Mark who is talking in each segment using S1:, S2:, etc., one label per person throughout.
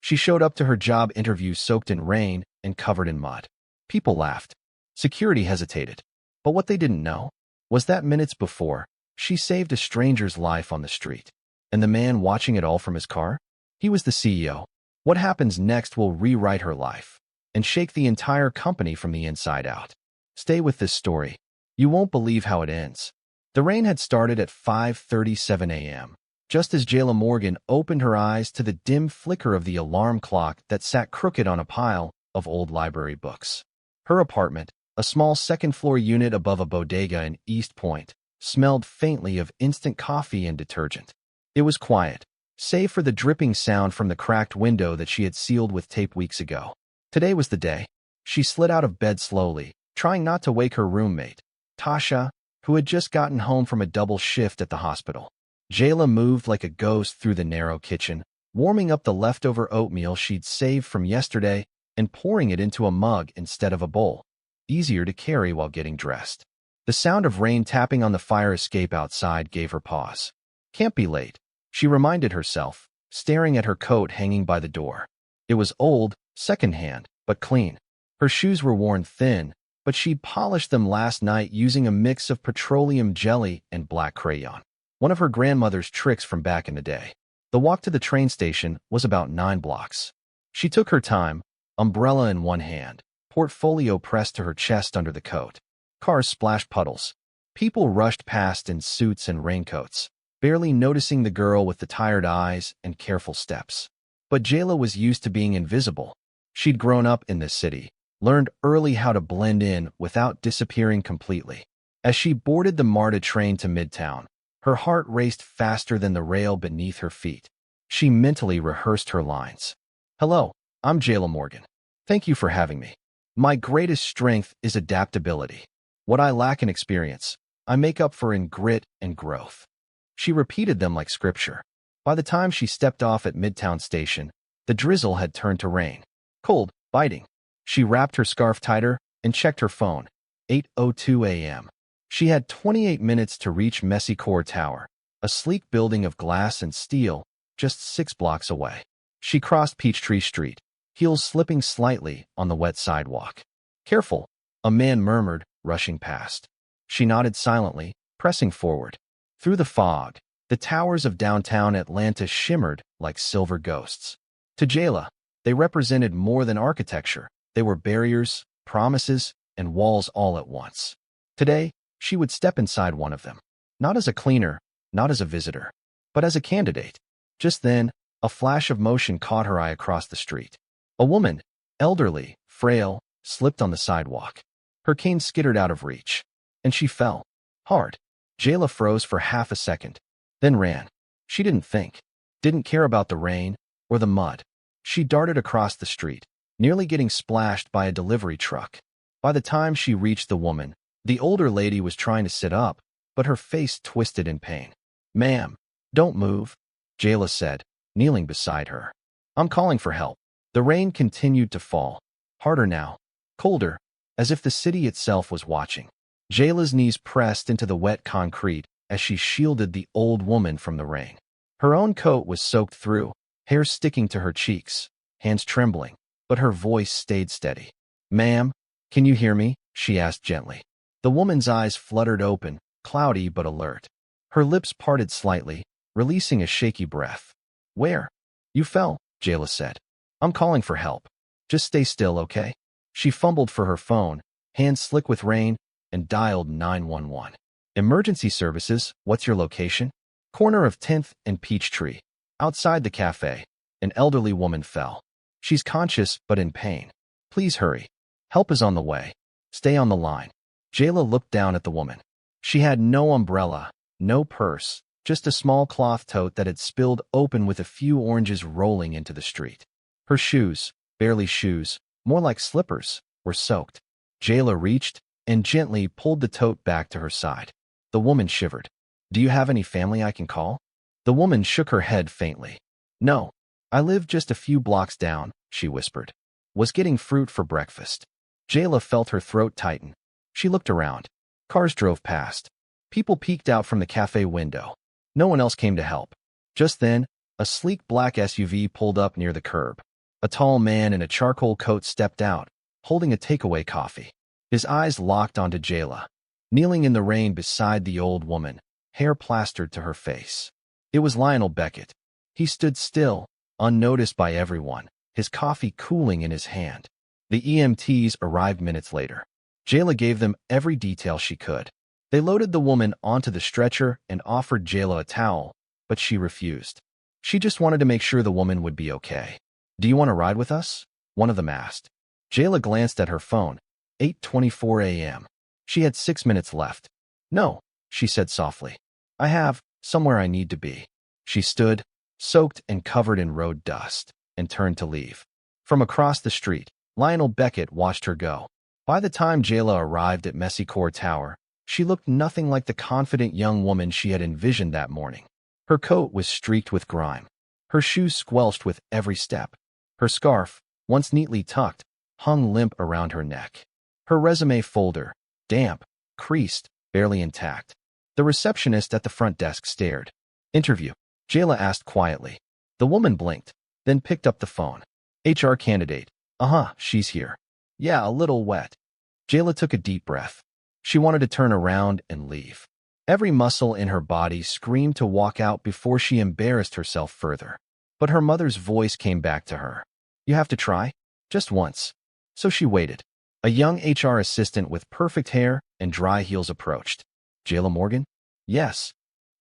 S1: She showed up to her job interview soaked in rain and covered in mud. People laughed. Security hesitated. But what they didn't know was that minutes before, she saved a stranger's life on the street. And the man watching it all from his car? He was the CEO. What happens next will rewrite her life and shake the entire company from the inside out. Stay with this story. You won't believe how it ends. The rain had started at 5:37 a.m., just as Jayla Morgan opened her eyes to the dim flicker of the alarm clock that sat crooked on a pile of old library books. Her apartment, a small second-floor unit above a bodega in East Point, smelled faintly of instant coffee and detergent. It was quiet, save for the dripping sound from the cracked window that she had sealed with tape weeks ago. Today was the day. She slid out of bed slowly, trying not to wake her roommate, Tasha, who had just gotten home from a double shift at the hospital. Jayla moved like a ghost through the narrow kitchen, warming up the leftover oatmeal she'd saved from yesterday and pouring it into a mug instead of a bowl, easier to carry while getting dressed. The sound of rain tapping on the fire escape outside gave her pause. Can't be late, she reminded herself, staring at her coat hanging by the door. It was old, secondhand, but clean. Her shoes were worn thin, but she'd polished them last night using a mix of petroleum jelly and black crayon. One of her grandmother's tricks from back in the day. The walk to the train station was about 9 blocks. She took her time, umbrella in one hand, portfolio pressed to her chest under the coat. Cars splashed puddles. People rushed past in suits and raincoats, barely noticing the girl with the tired eyes and careful steps. But Jayla was used to being invisible. She'd grown up in this city, learned early how to blend in without disappearing completely. As she boarded the MARTA train to Midtown, her heart raced faster than the rail beneath her feet. She mentally rehearsed her lines. "Hello, I'm Jayla Morgan. Thank you for having me. My greatest strength is adaptability. What I lack in experience, I make up for in grit and growth." She repeated them like scripture. By the time she stepped off at Midtown Station, the drizzle had turned to rain. Cold, biting. She wrapped her scarf tighter and checked her phone. 8:02 a.m. She had 28 minutes to reach Messy Core Tower, a sleek building of glass and steel, just 6 blocks away. She crossed Peachtree Street, heels slipping slightly on the wet sidewalk. "Careful," a man murmured, rushing past. She nodded silently, pressing forward. Through the fog, the towers of downtown Atlanta shimmered like silver ghosts. To Jayla, they represented more than architecture. They were barriers, promises, and walls all at once. Today, she would step inside one of them. Not as a cleaner, not as a visitor, but as a candidate. Just then, a flash of motion caught her eye across the street. A woman, elderly, frail, slipped on the sidewalk. Her cane skittered out of reach, and she fell. Hard. Jayla froze for half a second, then ran. She didn't think, didn't care about the rain or the mud. She darted across the street, nearly getting splashed by a delivery truck. By the time she reached the woman, the older lady was trying to sit up, but her face twisted in pain. "Ma'am, don't move," Jayla said, kneeling beside her. "I'm calling for help." The rain continued to fall, harder now, colder, as if the city itself was watching. Jayla's knees pressed into the wet concrete as she shielded the old woman from the rain. Her own coat was soaked through, hair sticking to her cheeks, hands trembling, but her voice stayed steady. "Ma'am, can you hear me?" she asked gently. The woman's eyes fluttered open, cloudy but alert. Her lips parted slightly, releasing a shaky breath. "Where?" "You fell," Jayla said. "I'm calling for help. Just stay still, okay?" She fumbled for her phone, hands slick with rain, and dialed 911. "Emergency services, what's your location?" "Corner of 10th and Peachtree. Outside the cafe, an elderly woman fell. She's conscious but in pain. Please hurry. Help is on the way. Stay on the line." Jayla looked down at the woman. She had no umbrella, no purse, just a small cloth tote that had spilled open with a few oranges rolling into the street. Her shoes, barely shoes, more like slippers, were soaked. Jayla reached and gently pulled the tote back to her side. The woman shivered. "Do you have any family I can call?" The woman shook her head faintly. "No, I live just a few blocks down," she whispered. "Was getting fruit for breakfast." Jayla felt her throat tighten. She looked around. Cars drove past. People peeked out from the cafe window. No one else came to help. Just then, a sleek black SUV pulled up near the curb. A tall man in a charcoal coat stepped out, holding a takeaway coffee. His eyes locked onto Jayla, kneeling in the rain beside the old woman, hair plastered to her face. It was Lionel Beckett. He stood still, unnoticed by everyone, his coffee cooling in his hand. The EMTs arrived minutes later. Jayla gave them every detail she could. They loaded the woman onto the stretcher and offered Jayla a towel, but she refused. She just wanted to make sure the woman would be okay. "Do you want to ride with us?" one of them asked. Jayla glanced at her phone. 8:24 a.m. She had 6 minutes left. "No," she said softly. "I have somewhere I need to be." She stood, soaked and covered in road dust, and turned to leave. From across the street, Lionel Beckett watched her go. By the time Jayla arrived at Messicore Tower, she looked nothing like the confident young woman she had envisioned that morning. Her coat was streaked with grime. Her shoes squelched with every step. Her scarf, once neatly tucked, hung limp around her neck. Her résumé folder, damp, creased, barely intact. The receptionist at the front desk stared. "Interview?" Jayla asked quietly. The woman blinked, then picked up the phone. "HR candidate. Uh-huh, she's here." "Yeah, a little wet." Jayla took a deep breath. She wanted to turn around and leave. Every muscle in her body screamed to walk out before she embarrassed herself further. But her mother's voice came back to her. "You have to try? Just once." So she waited. A young HR assistant with perfect hair and dry heels approached. "Jayla Morgan?" "Yes."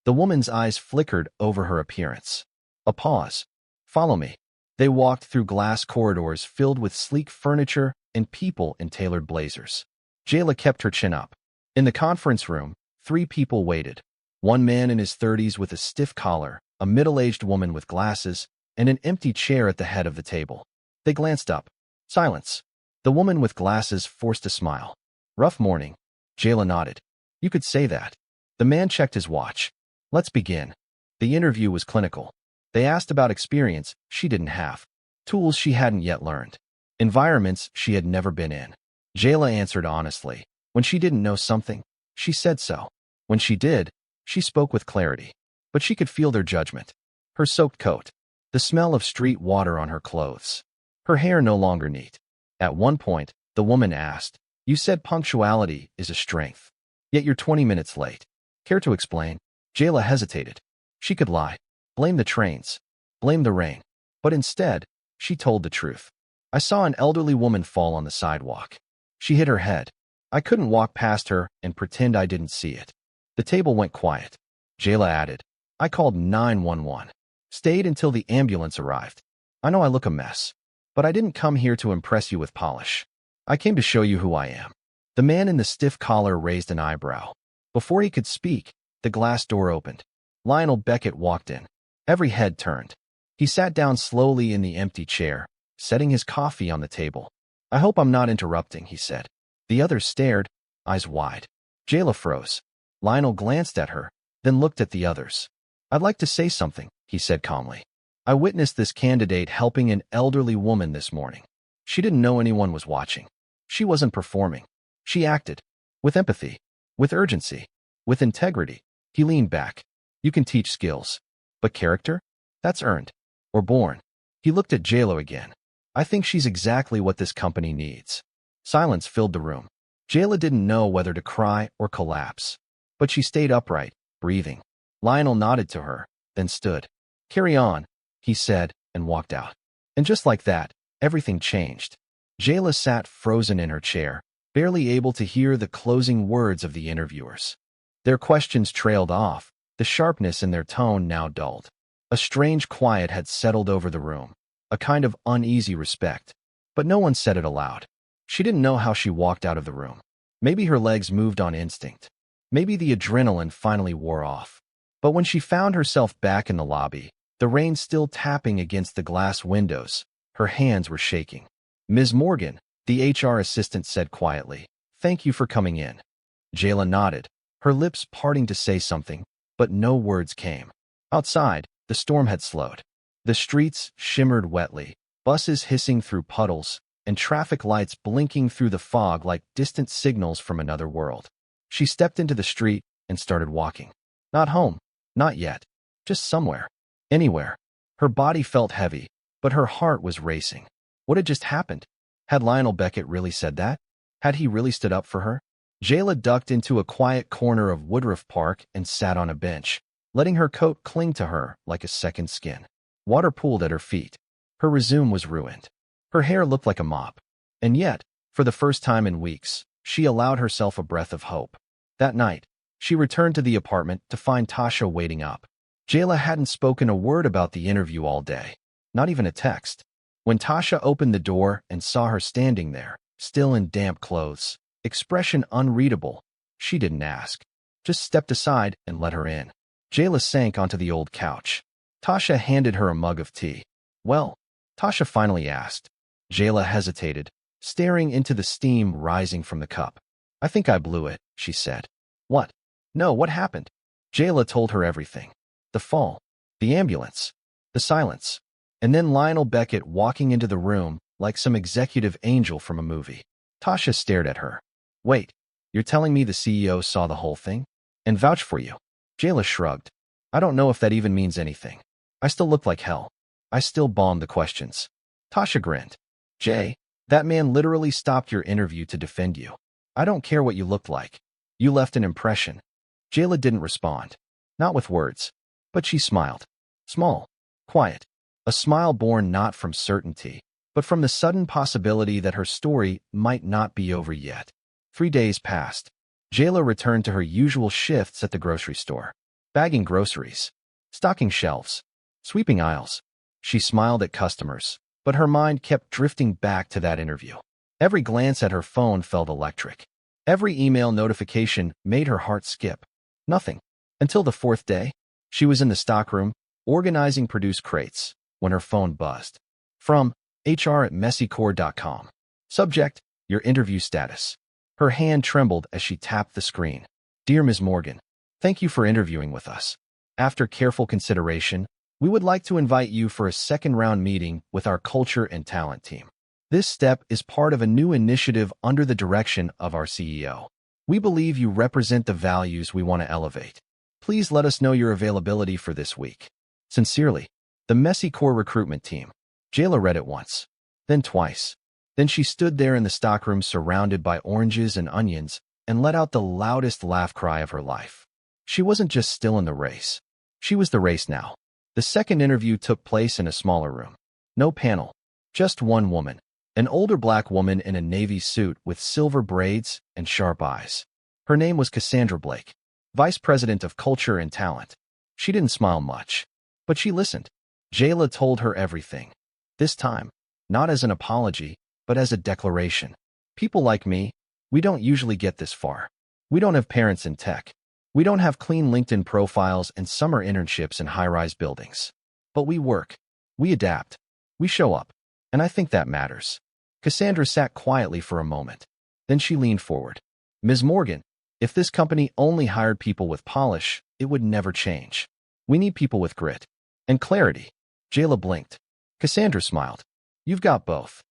S1: The woman's eyes flickered over her appearance. A pause. "Follow me." They walked through glass corridors filled with sleek furniture and people in tailored blazers. Jayla kept her chin up. In the conference room, 3 people waited. One man in his 30s with a stiff collar, a middle-aged woman with glasses, and an empty chair at the head of the table. They glanced up. Silence. The woman with glasses forced a smile. "Rough morning." Jayla nodded. "You could say that." The man checked his watch. "Let's begin." The interview was clinical. They asked about experience she didn't have, tools she hadn't yet learned, environments she had never been in. Jayla answered honestly. When she didn't know something, she said so. When she did, she spoke with clarity. But she could feel their judgment. Her soaked coat, the smell of street water on her clothes, her hair no longer neat. At one point, the woman asked, "You said punctuality is a strength, yet you're 20 minutes late. Care to explain?" Jayla hesitated. She could lie, blame the trains, blame the rain. But instead, she told the truth. "I saw an elderly woman fall on the sidewalk. She hit her head. I couldn't walk past her and pretend I didn't see it." The table went quiet. Jayla added, "I called 911. Stayed until the ambulance arrived. I know I look a mess, but I didn't come here to impress you with polish. I came to show you who I am." The man in the stiff collar raised an eyebrow. Before he could speak, the glass door opened. Lionel Beckett walked in. Every head turned. He sat down slowly in the empty chair, setting his coffee on the table. "I hope I'm not interrupting," he said. The others stared, eyes wide. Jayla froze. Lionel glanced at her, then looked at the others. "I'd like to say something," he said calmly. "I witnessed this candidate helping an elderly woman this morning. She didn't know anyone was watching. She wasn't performing. She acted. With empathy. With urgency. With integrity." He leaned back. "You can teach skills. But character? That's earned. Or born." He looked at Jayla again. "I think she's exactly what this company needs." Silence filled the room. Jayla didn't know whether to cry or collapse. But she stayed upright, breathing. Lionel nodded to her, then stood. "Carry on," he said, and walked out. And just like that, everything changed. Jayla sat frozen in her chair, barely able to hear the closing words of the interviewers. Their questions trailed off, the sharpness in their tone now dulled. A strange quiet had settled over the room, a kind of uneasy respect. But no one said it aloud. She didn't know how she walked out of the room. Maybe her legs moved on instinct. Maybe the adrenaline finally wore off. But when she found herself back in the lobby, the rain still tapping against the glass windows, her hands were shaking. "Ms. Morgan," the HR assistant said quietly, "thank you for coming in." Jayla nodded, her lips parting to say something, but no words came. Outside, the storm had slowed. The streets shimmered wetly, buses hissing through puddles, and traffic lights blinking through the fog like distant signals from another world. She stepped into the street and started walking. Not home, not yet, just somewhere, anywhere. Her body felt heavy, but her heart was racing. What had just happened? Had Lionel Beckett really said that? Had he really stood up for her? Jayla ducked into a quiet corner of Woodruff Park and sat on a bench, letting her coat cling to her like a second skin. Water pooled at her feet. Her resume was ruined. Her hair looked like a mop. And yet, for the first time in weeks, she allowed herself a breath of hope. That night, she returned to the apartment to find Tasha waiting up. Jayla hadn't spoken a word about the interview all day, not even a text. When Tasha opened the door and saw her standing there, still in damp clothes, expression unreadable, she didn't ask, just stepped aside and let her in. Jayla sank onto the old couch. Tasha handed her a mug of tea. Well, Tasha finally asked. Jayla hesitated, staring into the steam rising from the cup. I think I blew it, she said. What? No, what happened? Jayla told her everything. The fall, the ambulance, the silence, and then Lionel Beckett walking into the room like some executive angel from a movie. Tasha stared at her. Wait, you're telling me the CEO saw the whole thing? And vouched for you? Jayla shrugged. I don't know if that even means anything. I still look like hell. I still bombed the questions. Tasha grinned. Jay, that man literally stopped your interview to defend you. I don't care what you looked like. You left an impression. Jayla didn't respond. Not with words. But she smiled. Small. Quiet. A smile born not from certainty, but from the sudden possibility that her story might not be over yet. 3 days passed. Jayla returned to her usual shifts at the grocery store. Bagging groceries. Stocking shelves. Sweeping aisles. She smiled at customers, but her mind kept drifting back to that interview. Every glance at her phone felt electric. Every email notification made her heart skip. Nothing. Until the 4th day, she was in the stockroom, organizing produce crates, when her phone buzzed. From hr@messycore.com. Subject, your interview status. Her hand trembled as she tapped the screen. Dear Ms. Morgan, thank you for interviewing with us. After careful consideration, we would like to invite you for a second-round meeting with our culture and talent team. This step is part of a new initiative under the direction of our CEO. We believe you represent the values we want to elevate. Please let us know your availability for this week. Sincerely, the Messy Core recruitment team. Jayla read it once, then twice. Then she stood there in the stockroom surrounded by oranges and onions and let out the loudest laugh cry of her life. She wasn't just still in the race. She was the race now. The second interview took place in a smaller room. No panel. Just one woman. An older black woman in a navy suit with silver braids and sharp eyes. Her name was Cassandra Blake, Vice President of Culture and Talent. She didn't smile much, but she listened. Jayla told her everything. This time, not as an apology, but as a declaration. People like me, we don't usually get this far. We don't have parents in tech. We don't have clean LinkedIn profiles and summer internships in high-rise buildings. But we work. We adapt. We show up. And I think that matters. Cassandra sat quietly for a moment. Then she leaned forward. Ms. Morgan, if this company only hired people with polish, it would never change. We need people with grit and clarity. Jayla blinked. Cassandra smiled. You've got both.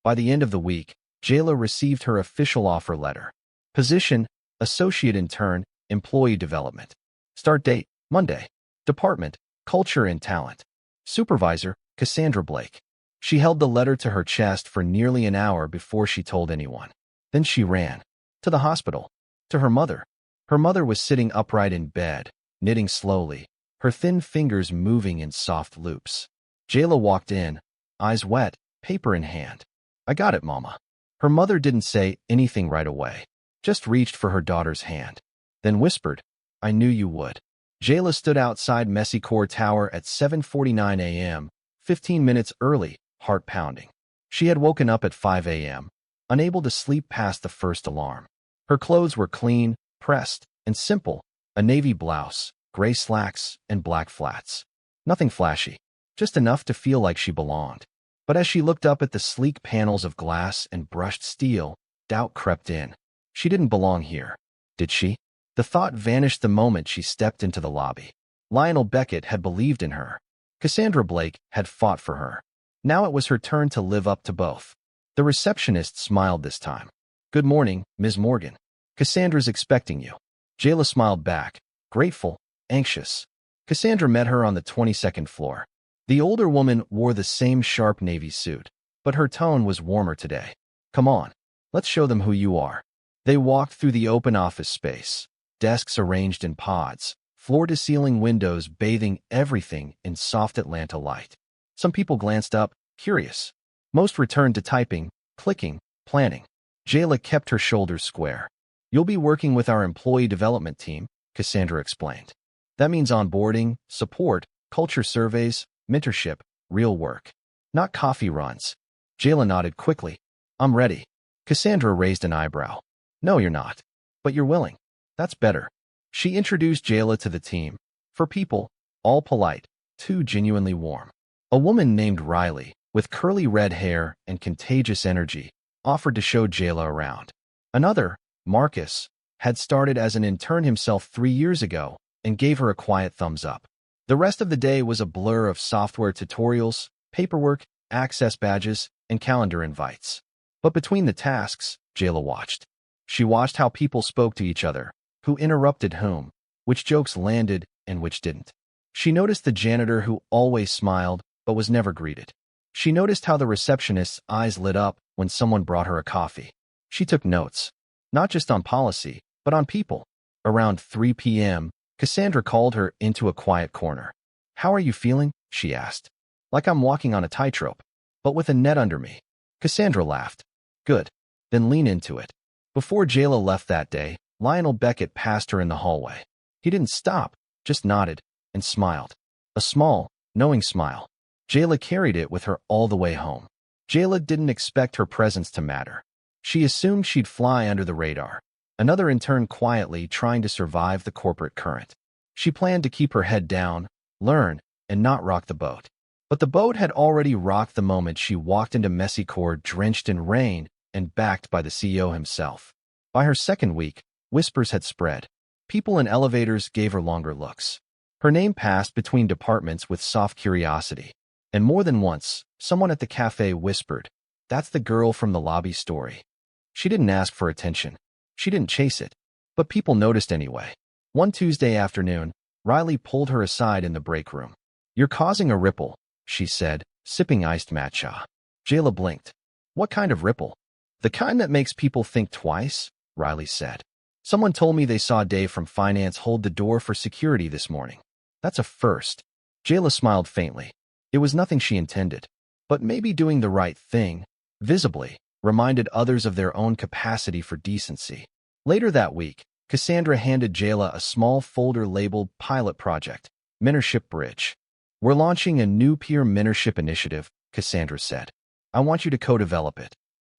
S1: By the end of the week, Jayla received her official offer letter. Position, Associate Intern, Employee Development. Start date, Monday. Department, Culture and Talent. Supervisor, Cassandra Blake. She held the letter to her chest for nearly an hour before she told anyone. Then she ran. To the hospital. To her mother. Her mother was sitting upright in bed, knitting slowly, her thin fingers moving in soft loops. Jayla walked in, eyes wet, paper in hand. I got it, Mama. Her mother didn't say anything right away, just reached for her daughter's hand. Then whispered, I knew you would. Jayla stood outside Messy Core Tower at 7:49 a.m., 15 minutes early, heart pounding. She had woken up at 5 a.m., unable to sleep past the first alarm. Her clothes were clean, pressed, and simple, a navy blouse, gray slacks, and black flats. Nothing flashy, just enough to feel like she belonged. But as she looked up at the sleek panels of glass and brushed steel, doubt crept in. She didn't belong here, did she? The thought vanished the moment she stepped into the lobby. Lionel Beckett had believed in her. Cassandra Blake had fought for her. Now it was her turn to live up to both. The receptionist smiled this time. Good morning, Ms. Morgan. Cassandra's expecting you. Jayla smiled back, grateful, anxious. Cassandra met her on the 22nd floor. The older woman wore the same sharp navy suit, but her tone was warmer today. Come on, let's show them who you are. They walked through the open office space, desks arranged in pods, floor-to-ceiling windows bathing everything in soft Atlanta light. Some people glanced up, curious. Most returned to typing, clicking, planning. Jayla kept her shoulders square. You'll be working with our employee development team, Cassandra explained. That means onboarding, support, culture surveys, mentorship, real work. Not coffee runs. Jayla nodded quickly. I'm ready. Cassandra raised an eyebrow. No, you're not. But you're willing. That's better. She introduced Jayla to the team. For people, all polite, two genuinely warm. A woman named Riley, with curly red hair and contagious energy, offered to show Jayla around. Another, Marcus, had started as an intern himself 3 years ago and gave her a quiet thumbs up. The rest of the day was a blur of software tutorials, paperwork, access badges, and calendar invites. But between the tasks, Jayla watched. She watched how people spoke to each other, who interrupted whom, which jokes landed and which didn't. She noticed the janitor who always smiled but was never greeted. She noticed how the receptionist's eyes lit up when someone brought her a coffee. She took notes, not just on policy, but on people. Around 3 p.m., Cassandra called her into a quiet corner. How are you feeling? She asked. Like I'm walking on a tightrope, but with a net under me. Cassandra laughed. Good. Then lean into it. Before Jayla left that day, Lionel Beckett passed her in the hallway. He didn't stop, just nodded and smiled. A small, knowing smile. Jayla carried it with her all the way home. Jayla didn't expect her presence to matter. She assumed she'd fly under the radar. Another intern quietly trying to survive the corporate current. She planned to keep her head down, learn, and not rock the boat. But the boat had already rocked the moment she walked into Messy Core drenched in rain and backed by the CEO himself. By her second week, whispers had spread. People in elevators gave her longer looks. Her name passed between departments with soft curiosity. And more than once, someone at the cafe whispered, "That's the girl from the lobby story." She didn't ask for attention. She didn't chase it. But people noticed anyway. One Tuesday afternoon, Riley pulled her aside in the break room. "You're causing a ripple," she said, sipping iced matcha. Jayla blinked. "What kind of ripple?" "The kind that makes people think twice," Riley said. "Someone told me they saw Dave from finance hold the door for security this morning. That's a first." Jayla smiled faintly. It was nothing she intended. But maybe doing the right thing, visibly, reminded others of their own capacity for decency. Later that week, Cassandra handed Jayla a small folder labeled Pilot Project, Mentorship Bridge. "We're launching a new peer mentorship initiative," Cassandra said. "I want you to co-develop it."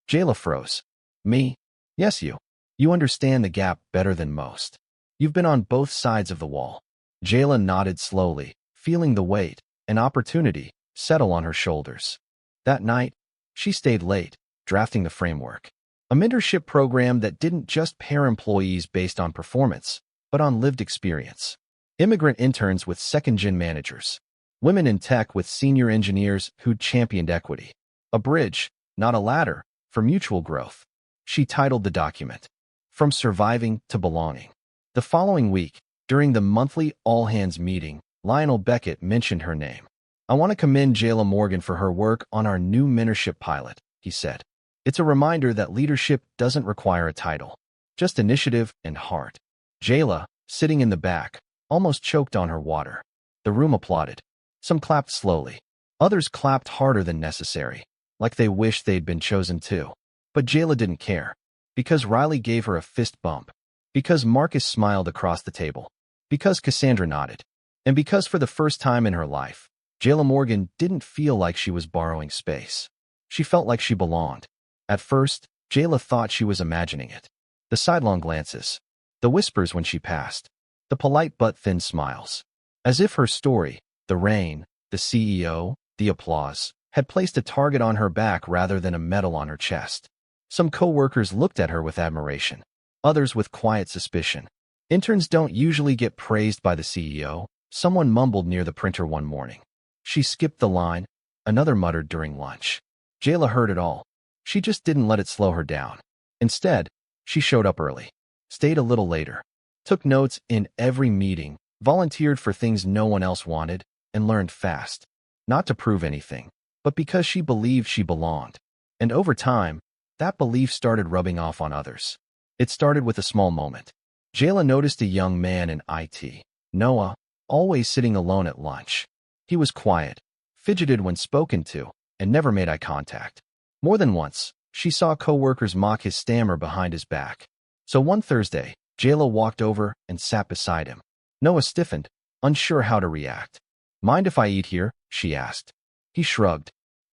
S1: Jayla froze. "Me?" "Yes, you. You understand the gap better than most. You've been on both sides of the wall." Jayla nodded slowly, feeling the weight, an opportunity, settle on her shoulders. That night, she stayed late, drafting the framework. A mentorship program that didn't just pair employees based on performance, but on lived experience. Immigrant interns with second-gen managers. Women in tech with senior engineers who'd championed equity. A bridge, not a ladder, for mutual growth. She titled the document, From Surviving to Belonging. The following week, during the monthly all-hands meeting, Lionel Beckett mentioned her name. "I want to commend Jayla Morgan for her work on our new mentorship pilot," he said. "It's a reminder that leadership doesn't require a title, just initiative and heart." Jayla, sitting in the back, almost choked on her water. The room applauded. Some clapped slowly. Others clapped harder than necessary, like they wished they'd been chosen too. But Jayla didn't care. Because Riley gave her a fist bump. Because Marcus smiled across the table. Because Cassandra nodded. And because for the first time in her life, Jayla Morgan didn't feel like she was borrowing space. She felt like she belonged. At first, Jayla thought she was imagining it. The sidelong glances. The whispers when she passed. The polite but thin smiles. As if her story, the rain, the CEO, the applause, had placed a target on her back rather than a medal on her chest. Some co-workers looked at her with admiration. Others with quiet suspicion. "Interns don't usually get praised by the CEO," someone mumbled near the printer one morning. "She skipped the line," another muttered during lunch. Jayla heard it all. She just didn't let it slow her down. Instead, she showed up early, stayed a little later, took notes in every meeting, volunteered for things no one else wanted, and learned fast. Not to prove anything, but because she believed she belonged. And over time, that belief started rubbing off on others. It started with a small moment. Jayla noticed a young man in IT, Noah, always sitting alone at lunch. He was quiet, fidgeted when spoken to, and never made eye contact. More than once, she saw coworkers mock his stammer behind his back. So one Thursday, Jayla walked over and sat beside him. Noah stiffened, unsure how to react. "Mind if I eat here?" she asked. He shrugged.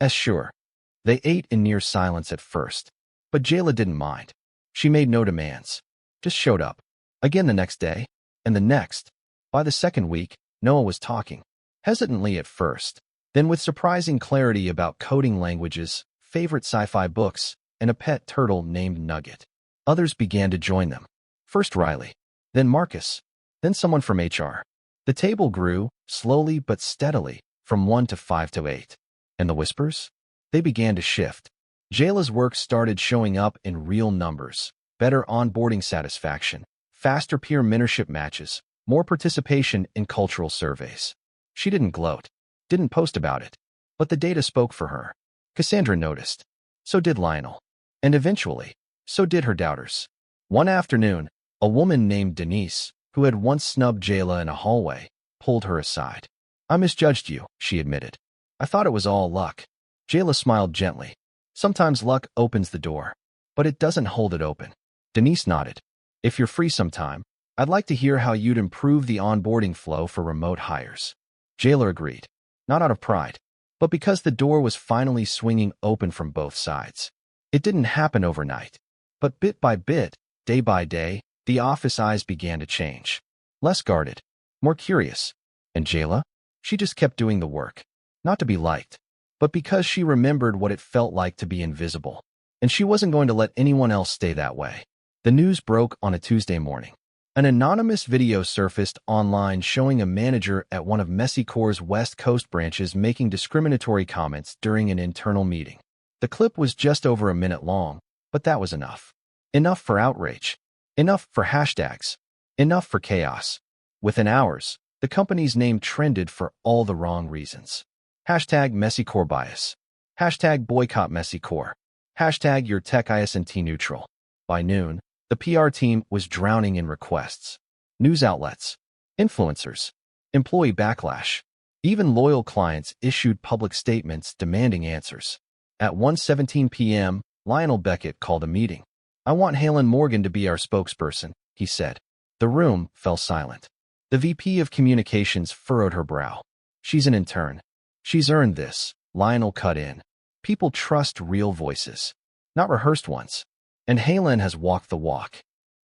S1: Sure." They ate in near silence at first, but Jayla didn't mind. She made no demands, just showed up. Again the next day, and the next. By the second week, Noah was talking, hesitantly at first, then with surprising clarity about coding languages, favorite sci-fi books, and a pet turtle named Nugget. Others began to join them. First Riley, then Marcus, then someone from HR. The table grew, slowly but steadily, from 1 to 5 to 8. And the whispers? They began to shift. Jayla's work started showing up in real numbers, better onboarding satisfaction, faster peer mentorship matches, more participation in cultural surveys. She didn't gloat, didn't post about it, but the data spoke for her. Cassandra noticed. So did Lionel. And eventually, so did her doubters. One afternoon, a woman named Denise, who had once snubbed Jayla in a hallway, pulled her aside. "I misjudged you," she admitted. "I thought it was all luck." Jayla smiled gently. "Sometimes luck opens the door, but it doesn't hold it open." Denise nodded. "If you're free sometime, I'd like to hear how you'd improve the onboarding flow for remote hires." Jayla agreed, not out of pride, but because the door was finally swinging open from both sides. It didn't happen overnight, but bit by bit, day by day, the office eyes began to change. Less guarded, more curious. And Jayla? She just kept doing the work, not to be liked, but because she remembered what it felt like to be invisible. And she wasn't going to let anyone else stay that way. The news broke on a Tuesday morning. An anonymous video surfaced online showing a manager at one of Messicor's West Coast branches making discriminatory comments during an internal meeting. The clip was just over a minute long, but that was enough. Enough for outrage. Enough for hashtags. Enough for chaos. Within hours, the company's name trended for all the wrong reasons. Hashtag Messicor bias. Hashtag boycott Messicor. Hashtag your tech ISNT neutral. By noon, the PR team was drowning in requests. News outlets, influencers, employee backlash. Even loyal clients issued public statements demanding answers. At 1:17 p.m., Lionel Beckett called a meeting. "I want Haylen Morgan to be our spokesperson," he said. The room fell silent. The VP of Communications furrowed her brow. "She's an intern. She's earned this," Lionel cut in. "People trust real voices, not rehearsed ones. And Haylen has walked the walk."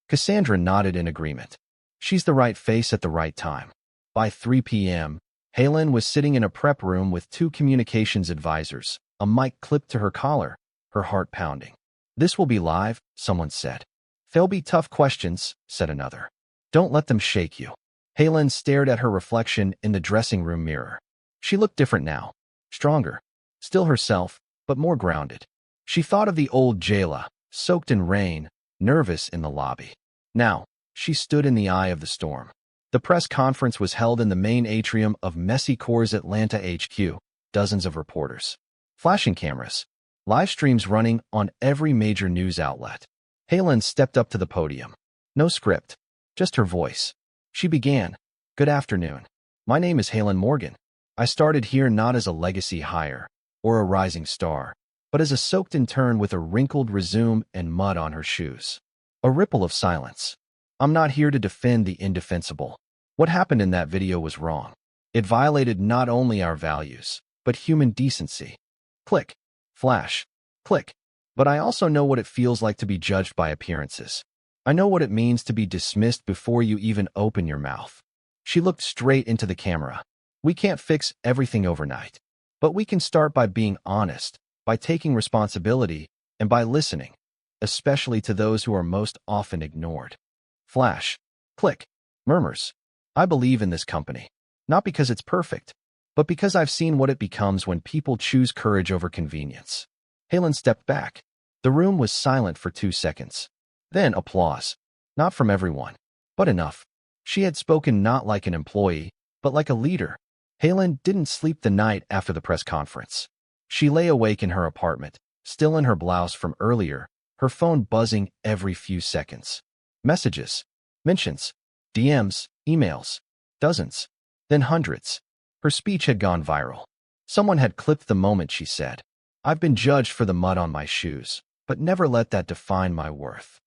S1: Cassandra nodded in agreement. "She's the right face at the right time." By 3 p.m., Haylen was sitting in a prep room with 2 communications advisors, a mic clipped to her collar, her heart pounding. "This will be live," someone said. "They'll be tough questions," said another. "Don't let them shake you." Haylen stared at her reflection in the dressing room mirror. She looked different now, stronger, still herself, but more grounded. She thought of the old Jayla, soaked in rain, nervous in the lobby. Now, she stood in the eye of the storm. The press conference was held in the main atrium of Messicor's Atlanta HQ, dozens of reporters. Flashing cameras, live streams running on every major news outlet. Haylen stepped up to the podium. No script, just her voice. She began, "Good afternoon. My name is Haylen Morgan. I started here not as a legacy hire or a rising star, but as a soaked intern with a wrinkled résumé and mud on her shoes." A ripple of silence. "I'm not here to defend the indefensible. What happened in that video was wrong. It violated not only our values, but human decency." Click. Flash. Click. "But I also know what it feels like to be judged by appearances. I know what it means to be dismissed before you even open your mouth." She looked straight into the camera. "We can't fix everything overnight, but we can start by being honest, by taking responsibility, and by listening, especially to those who are most often ignored." Flash. Click. Murmurs. "I believe in this company, not because it's perfect, but because I've seen what it becomes when people choose courage over convenience." Haylen stepped back. The room was silent for 2 seconds. Then applause. Not from everyone, but enough. She had spoken not like an employee, but like a leader. Haylen didn't sleep the night after the press conference. She lay awake in her apartment, still in her blouse from earlier, her phone buzzing every few seconds. Messages, mentions, DMs, emails, dozens, then hundreds. Her speech had gone viral. Someone had clipped the moment she said, "I've been judged for the mud on my shoes, but never let that define my worth."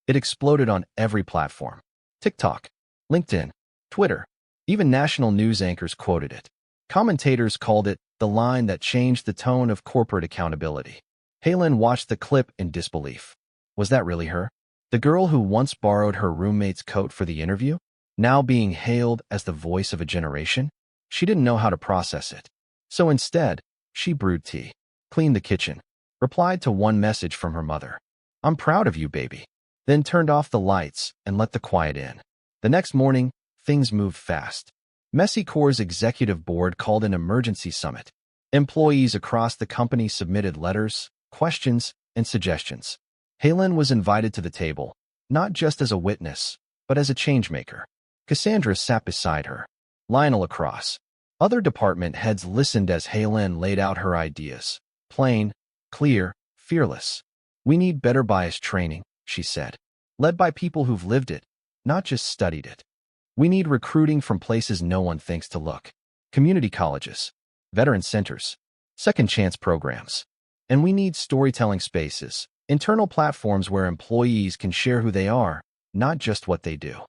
S1: It exploded on every platform. TikTok, LinkedIn, Twitter. Even national news anchors quoted it. Commentators called it the line that changed the tone of corporate accountability. Haylen watched the clip in disbelief. Was that really her? The girl who once borrowed her roommate's coat for the interview? Now being hailed as the voice of a generation? She didn't know how to process it. So instead, she brewed tea, cleaned the kitchen, replied to one message from her mother. "I'm proud of you, baby." Then turned off the lights and let the quiet in. The next morning, things moved fast. Messi Corps' executive board called an emergency summit. Employees across the company submitted letters, questions, and suggestions. Haylen was invited to the table, not just as a witness, but as a changemaker. Cassandra sat beside her, Lionel across. Other department heads listened as Haylen laid out her ideas. Plain, clear, fearless. "We need better bias training," she said, "led by people who've lived it, not just studied it. We need recruiting from places no one thinks to look. Community colleges, veteran centers, second chance programs. And we need storytelling spaces, internal platforms where employees can share who they are, not just what they do."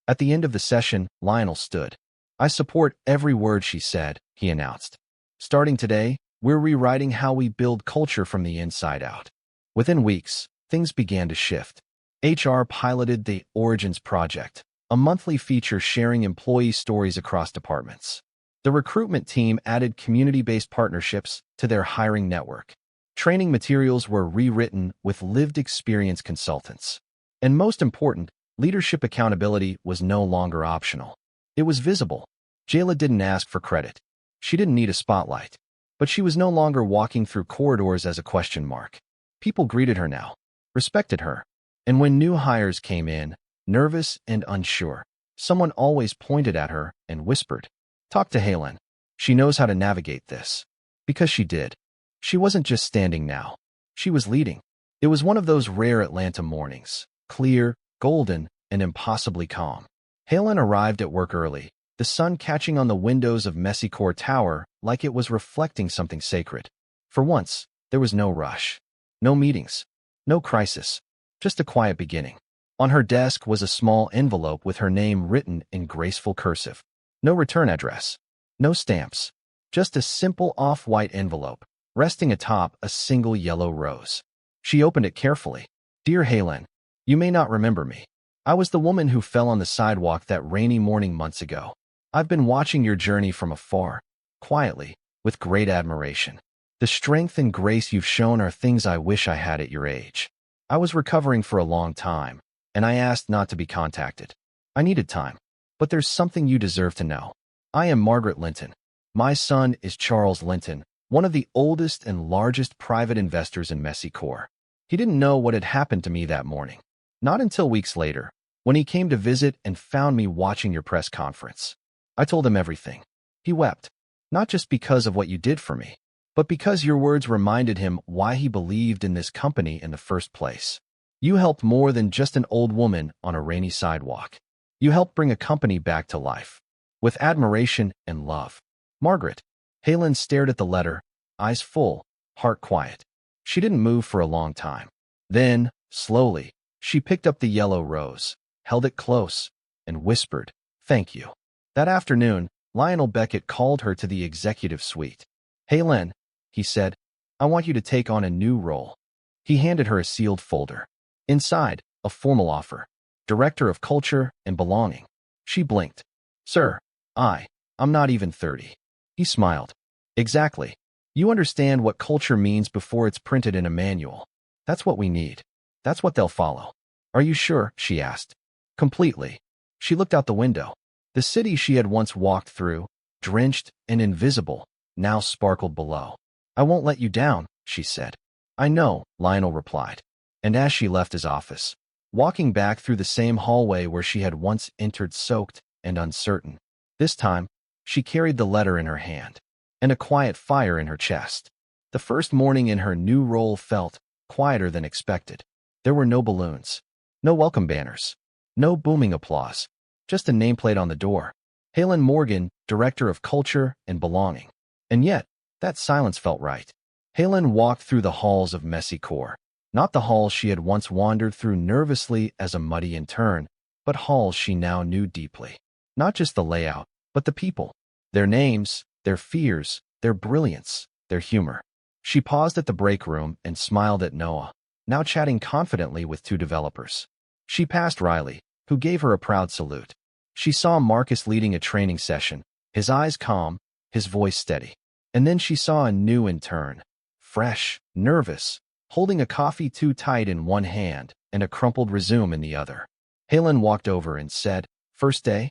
S1: At the end of the session, Lionel stood. "I support every word she said," he announced. "Starting today, we're rewriting how we build culture from the inside out." Within weeks, things began to shift. HR piloted the Origins Project, a monthly feature sharing employee stories across departments. The recruitment team added community-based partnerships to their hiring network. Training materials were rewritten with lived experience consultants. And most important, leadership accountability was no longer optional. It was visible. Jayla didn't ask for credit. She didn't need a spotlight. But she was no longer walking through corridors as a question mark. People greeted her now, respected her. And when new hires came in, nervous and unsure, someone always pointed at her and whispered, "Talk to Haylen. She knows how to navigate this." Because she did. She wasn't just standing now. She was leading. It was one of those rare Atlanta mornings, clear, golden, and impossibly calm. Haylen arrived at work early, the sun catching on the windows of Messi Corps Tower like it was reflecting something sacred. For once, there was no rush. No meetings. No crisis. Just a quiet beginning. On her desk was a small envelope with her name written in graceful cursive. No return address. No stamps. Just a simple off-white envelope, resting atop a single yellow rose. She opened it carefully. "Dear Haylen, you may not remember me. I was the woman who fell on the sidewalk that rainy morning months ago. I've been watching your journey from afar, quietly, with great admiration. The strength and grace you've shown are things I wish I had at your age. I was recovering for a long time, and I asked not to be contacted. I needed time. But there's something you deserve to know. I am Margaret Linton. My son is Charles Linton, one of the oldest and largest private investors in Messi Corps." He didn't know what had happened to me that morning. Not until weeks later, when he came to visit and found me watching your press conference. I told him everything. He wept, not just because of what you did for me, but because your words reminded him why he believed in this company in the first place. You helped more than just an old woman on a rainy sidewalk. You helped bring a company back to life, with admiration and love. Margaret. Haylen stared at the letter, eyes full, heart quiet. She didn't move for a long time. Then, slowly, she picked up the yellow rose, held it close, and whispered, "Thank you." That afternoon, Lionel Beckett called her to the executive suite. "Haylen," he said, "I want you to take on a new role." He handed her a sealed folder. Inside, a formal offer. Director of Culture and Belonging. She blinked. "Sir, I'm not even 30. He smiled. "Exactly. You understand what culture means before it's printed in a manual. That's what we need. That's what they'll follow." "Are you sure?" she asked. "Completely." She looked out the window. The city she had once walked through, drenched and invisible, now sparkled below. "I won't let you down," she said. "I know," Lionel replied. And as she left his office, walking back through the same hallway where she had once entered soaked and uncertain, this time, she carried the letter in her hand and a quiet fire in her chest. The first morning in her new role felt quieter than expected. There were no balloons, no welcome banners, no booming applause, just a nameplate on the door. Haylen Morgan, Director of Culture and Belonging. And yet, that silence felt right. Haylen walked through the halls of Messy Core, not the halls she had once wandered through nervously as a muddy intern, but halls she now knew deeply. Not just the layout, but the people, their names, their fears, their brilliance, their humor. She paused at the break room and smiled at Noah, now chatting confidently with two developers. She passed Riley, who gave her a proud salute. She saw Marcus leading a training session, his eyes calm, his voice steady. And then she saw a new intern, fresh, nervous, holding a coffee too tight in one hand and a crumpled resume in the other. Haylen walked over and said, "First day?"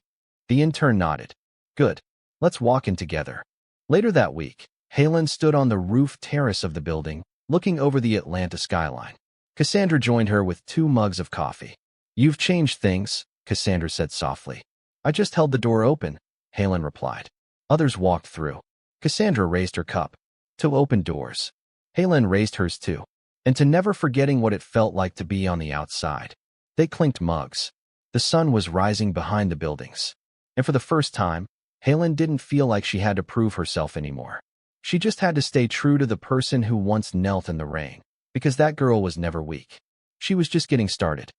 S1: The intern nodded. "Good. Let's walk in together." Later that week, Haylen stood on the roof terrace of the building, looking over the Atlanta skyline. Cassandra joined her with 2 mugs of coffee. "You've changed things," Cassandra said softly. "I just held the door open," Haylen replied. Others walked through. Cassandra raised her cup. "To open doors." Haylen raised hers too. "And to never forgetting what it felt like to be on the outside." They clinked mugs. The sun was rising behind the buildings. And for the first time, Haylen didn't feel like she had to prove herself anymore. She just had to stay true to the person who once knelt in the rain, because that girl was never weak. She was just getting started.